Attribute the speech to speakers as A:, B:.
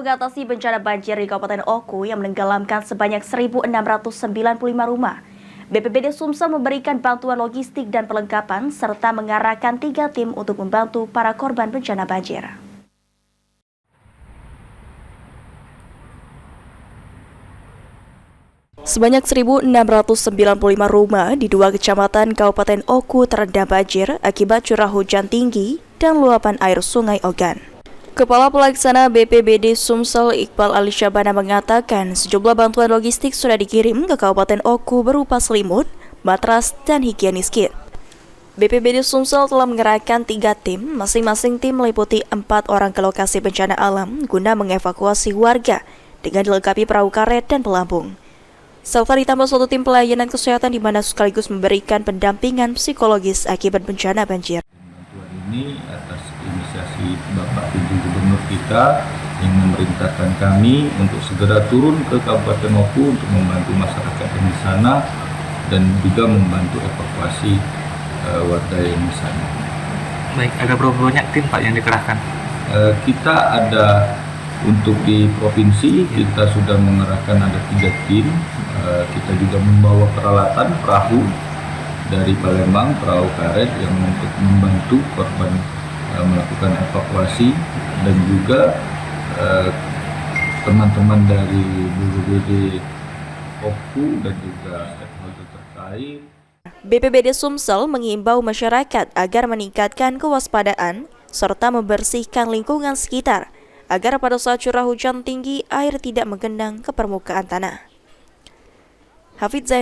A: mengatasi bencana banjir di Kabupaten Oku yang menenggelamkan sebanyak 1.695 rumah. BPBD Sumsel memberikan bantuan logistik dan perlengkapan serta mengarahkan 3 tim untuk membantu para korban bencana banjir. Sebanyak 1.695 rumah di 2 kecamatan Kabupaten Oku terendam banjir akibat curah hujan tinggi dan luapan air Sungai Ogan. Kepala Pelaksana BPBD Sumsel Iqbal Ali Syabana mengatakan sejumlah bantuan logistik sudah dikirim ke Kabupaten Oku berupa selimut, matras, dan higienis kit. BPBD Sumsel telah mengerahkan 3 tim, masing-masing tim meliputi 4 orang ke lokasi bencana alam guna mengevakuasi warga dengan dilengkapi perahu karet dan pelampung. Serta ditambah 1 tim pelayanan kesehatan di mana sekaligus memberikan pendampingan psikologis akibat bencana banjir.
B: Bantuan ini atas inisiasi Bapak Ibu Gubernur kita yang memerintahkan kami untuk segera turun ke Kabupaten Oku untuk membantu masyarakat yang di sana dan juga membantu evakuasi warga yang di sana.
C: Baik, ada berapa banyak tim Pak yang dikerahkan?
B: Kita ada untuk di provinsi kita sudah mengerahkan ada 3 tim. Kita juga membawa peralatan perahu dari Palembang, perahu karet yang untuk membantu korban melakukan evakuasi dan juga teman-teman dari BPBD Oku dan juga stakeholder terkait.
A: BPBD Sumsel mengimbau masyarakat agar meningkatkan kewaspadaan serta membersihkan lingkungan sekitar agar pada saat curah hujan tinggi air tidak menggenang ke permukaan tanah. Hafidz Zain